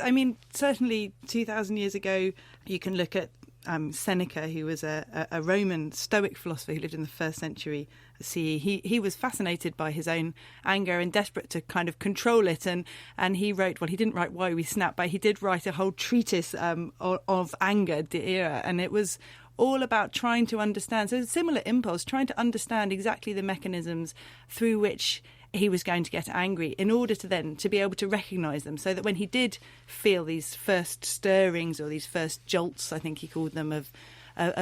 I mean, certainly 2,000 years ago, you can look at Seneca, who was a Roman Stoic philosopher who lived in the 1st century CE. He was fascinated by his own anger and desperate to kind of control it. And he wrote, well, he didn't write Why We Snap, but he did write a whole treatise of anger, De Ira, and it was all about trying to understand. So a similar impulse, trying to understand exactly the mechanisms through which he was going to get angry in order to then to be able to recognise them, so that when he did feel these first stirrings or these first jolts, I think he called them, of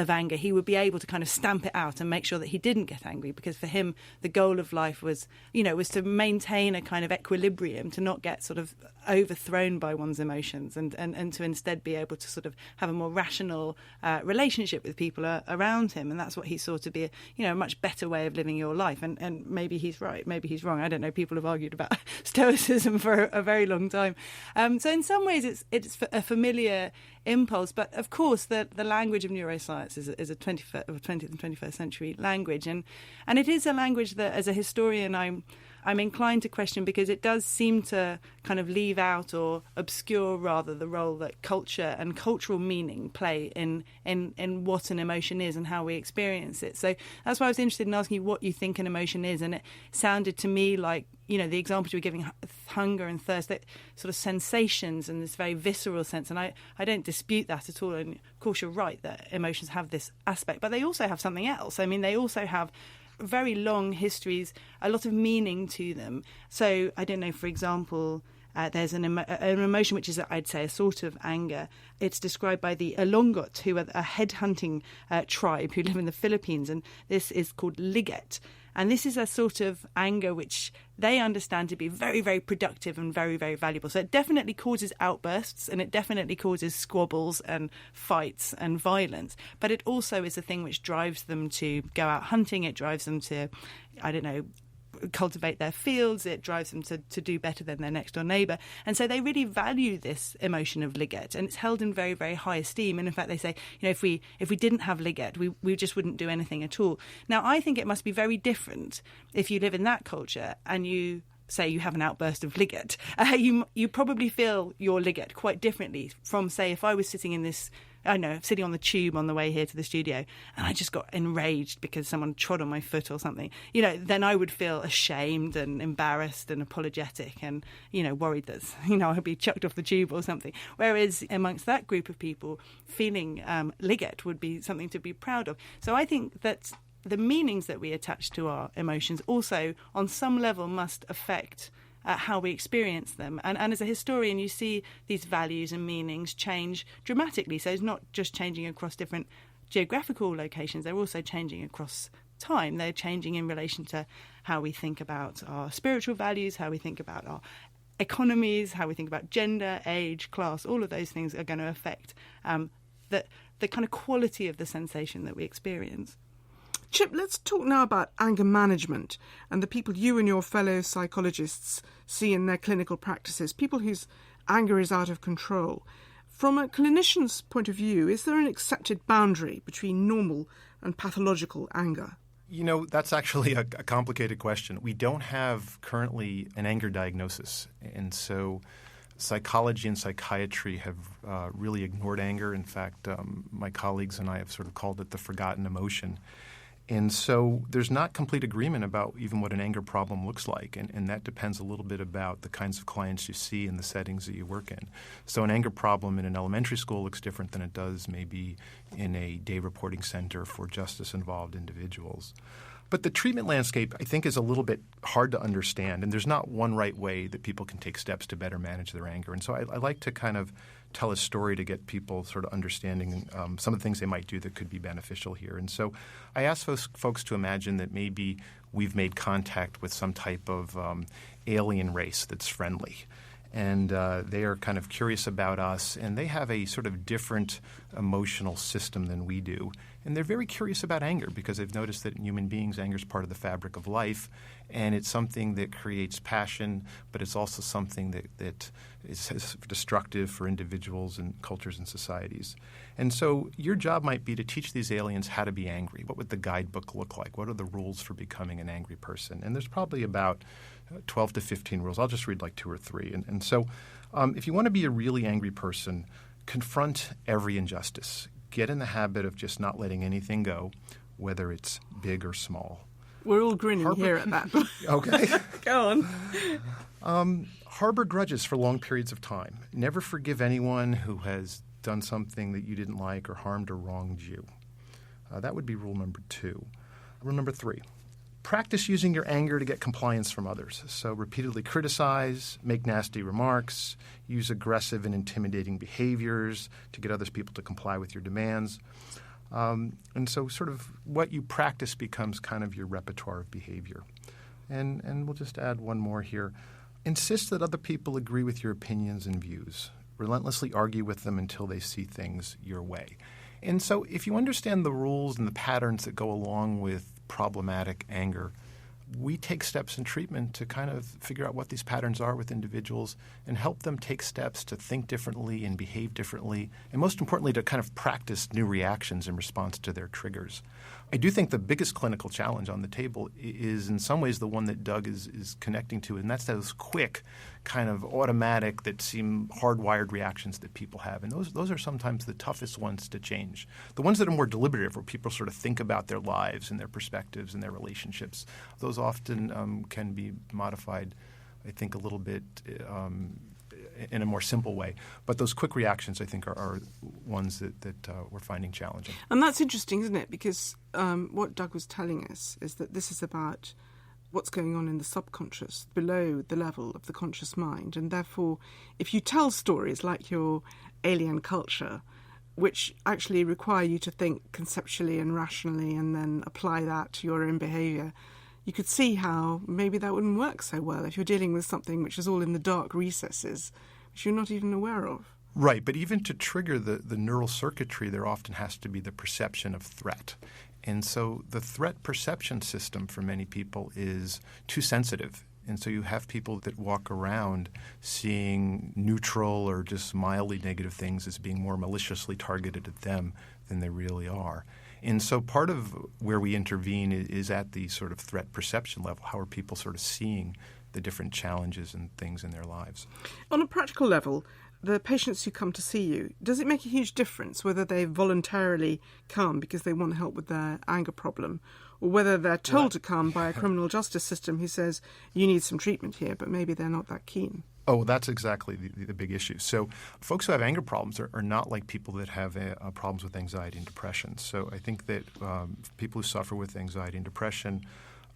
anger, he would be able to kind of stamp it out and make sure that he didn't get angry, because for him the goal of life was, was to maintain a kind of equilibrium, to not get sort of overthrown by one's emotions, and to instead be able to sort of have a more rational relationship with people around him. And that's what he saw to be a much better way of living your life. And maybe he's right, maybe he's wrong, I don't know. People have argued about Stoicism for a very long time. So in some ways it's a familiar impulse, but of course the language of neuroscience is a 20th and 21st century language, and it is a language that, as a historian, I'm inclined to question, because it does seem to kind of leave out, or obscure rather, the role that culture and cultural meaning play in what an emotion is and how we experience it. So that's why I was interested in asking you what you think an emotion is, and it sounded to me like, the examples you were giving, hunger and thirst, that sort of sensations and this very visceral sense. And I don't dispute that at all. And of course, you're right that emotions have this aspect, but they also have something else. I mean, they also have very long histories, a lot of meaning to them. So I don't know, for example, there's an emotion which is, I'd say, a sort of anger. It's described by the Ilongot, who are a headhunting tribe who live in the Philippines, and this is called liget. And this is a sort of anger which they understand to be very, very productive and very, very valuable. So it definitely causes outbursts, and it definitely causes squabbles and fights and violence. But it also is a thing which drives them to go out hunting. It drives them to, cultivate their fields. It drives them to do better than their next door neighbour. And so they really value this emotion of liget, and it's held in very, very high esteem. And in fact, they say, if we didn't have liget, we just wouldn't do anything at all. Now, I think it must be very different if you live in that culture and you say you have an outburst of liget. You probably feel your liget quite differently from, say, if I was sitting in this, sitting on the tube on the way here to the studio, and I just got enraged because someone trod on my foot or something, then I would feel ashamed and embarrassed and apologetic and, worried that, I'd be chucked off the tube or something. Whereas amongst that group of people, feeling liget would be something to be proud of. So I think that the meanings that we attach to our emotions also, on some level, must affect how we experience them. And as a historian, you see these values and meanings change dramatically. So it's not just changing across different geographical locations, they're also changing across time. They're changing in relation to how we think about our spiritual values, how we think about our economies, how we think about gender, age, class. All of those things are going to affect the kind of quality of the sensation that we experience. Chip, let's talk now about anger management and the people you and your fellow psychologists see in their clinical practices, people whose anger is out of control. From a clinician's point of view, is there an accepted boundary between normal and pathological anger? That's actually a complicated question. We don't have currently an anger diagnosis, and so psychology and psychiatry have really ignored anger. In fact, my colleagues and I have sort of called it the forgotten emotion. And so there's not complete agreement about even what an anger problem looks like, and that depends a little bit about the kinds of clients you see and the settings that you work in. So an anger problem in an elementary school looks different than it does maybe in a day reporting center for justice-involved individuals. But the treatment landscape, I think, is a little bit hard to understand, and there's not one right way that people can take steps to better manage their anger. And so I like to kind of tell a story to get people sort of understanding some of the things they might do that could be beneficial here. And so I ask folks to imagine that maybe we've made contact with some type of alien race that's friendly. And they are kind of curious about us, and they have a sort of different emotional system than we do. And they're very curious about anger because they've noticed that in human beings, anger is part of the fabric of life, and it's something that creates passion, but it's also something that is destructive for individuals and cultures and societies. And so your job might be to teach these aliens how to be angry. What would the guidebook look like? What are the rules for becoming an angry person? And there's probably about 12 to 15 rules. I'll just read like 2 or 3. And so If you want to be a really angry person, confront every injustice. Get in the habit of just not letting anything go, whether it's big or small. We're all grinning here at that. Okay. Go on. Harbor grudges for long periods of time. Never forgive anyone who has done something that you didn't like or harmed or wronged you. That would be rule number 2. Rule number 3. Practice using your anger to get compliance from others. So repeatedly criticize, make nasty remarks, use aggressive and intimidating behaviors to get other people to comply with your demands. And so sort of what you practice becomes kind of your repertoire of behavior. And we'll just add one more here. Insist that other people agree with your opinions and views. Relentlessly argue with them until they see things your way. And so if you understand the rules and the patterns that go along with problematic anger, we take steps in treatment to kind of figure out what these patterns are with individuals and help them take steps to think differently and behave differently, and most importantly, to kind of practice new reactions in response to their triggers. I do think the biggest clinical challenge on the table is in some ways the one that Doug is connecting to, and that's those quick, kind of automatic, that seem hardwired reactions that people have. And those are sometimes the toughest ones to change. The ones that are more deliberative, where people sort of think about their lives and their perspectives and their relationships, those often can be modified, I think, a little bit in a more simple way. But those quick reactions, I think, are ones that we're finding challenging. And that's interesting, isn't it? Because what Doug was telling us is that this is about what's going on in the subconscious, below the level of the conscious mind. And therefore, if you tell stories like your alien culture, which actually require you to think conceptually and rationally and then apply that to your own behaviour, you could see how maybe that wouldn't work so well if you're dealing with something which is all in the dark recesses, which you're not even aware of. Right, but even to trigger the neural circuitry, there often has to be the perception of threat. And so the threat perception system for many people is too sensitive. And so you have people that walk around seeing neutral or just mildly negative things as being more maliciously targeted at them than they really are. And so part of where we intervene is at the sort of threat perception level. How are people sort of seeing the different challenges and things in their lives? On a practical level, the patients who come to see you, does it make a huge difference whether they voluntarily come because they want help with their anger problem, or whether they're told to come by a criminal justice system who says you need some treatment here, but maybe they're not that keen? Oh, that's exactly the big issue. So folks who have anger problems are not like people that have problems with anxiety and depression. So I think that people who suffer with anxiety and depression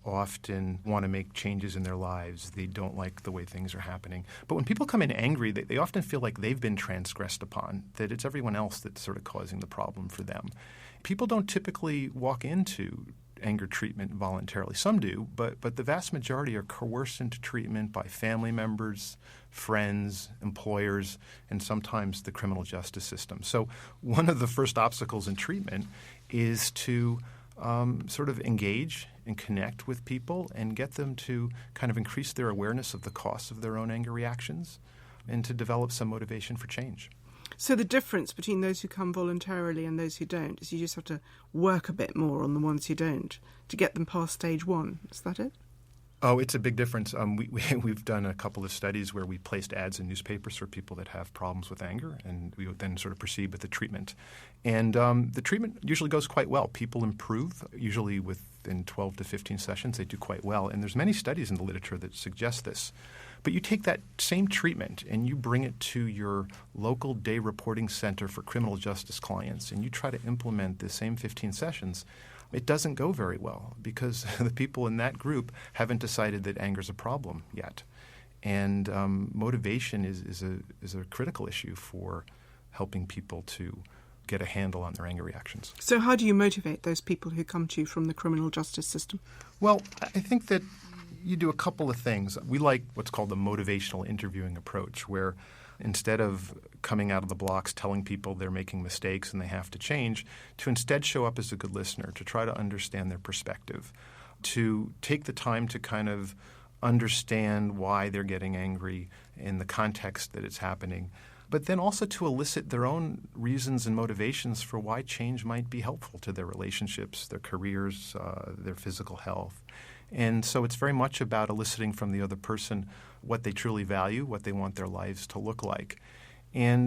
often want to make changes in their lives. They don't like the way things are happening. But when people come in angry, they often feel like they've been transgressed upon, that it's everyone else that's sort of causing the problem for them. People don't typically walk into anger treatment voluntarily. Some do, but the vast majority are coerced into treatment by family members, friends, employers, and sometimes the criminal justice system. So one of the first obstacles in treatment is to sort of engage and connect with people and get them to kind of increase their awareness of the costs of their own anger reactions and to develop some motivation for change. So the difference between those who come voluntarily and those who don't is you just have to work a bit more on the ones who don't to get them past stage 1. Is that it? Oh, it's a big difference. We've done a couple of studies where we placed ads in newspapers for people that have problems with anger, and we would then sort of proceed with the treatment. And the treatment usually goes quite well. People improve, usually within 12 to 15 sessions. They do quite well. And there's many studies in the literature that suggest this. But you take that same treatment and you bring it to your local day reporting center for criminal justice clients, and you try to implement the same 15 sessions. It doesn't go very well because the people in that group haven't decided that anger is a problem yet. And motivation is a critical issue for helping people to get a handle on their anger reactions. So how do you motivate those people who come to you from the criminal justice system? Well, I think that you do a couple of things. We like what's called the motivational interviewing approach, where instead of coming out of the blocks telling people they're making mistakes and they have to change, to instead show up as a good listener, to try to understand their perspective, to take the time to kind of understand why they're getting angry in the context that it's happening, but then also to elicit their own reasons and motivations for why change might be helpful to their relationships, their careers, their physical health. And so it's very much about eliciting from the other person what they truly value, what they want their lives to look like. And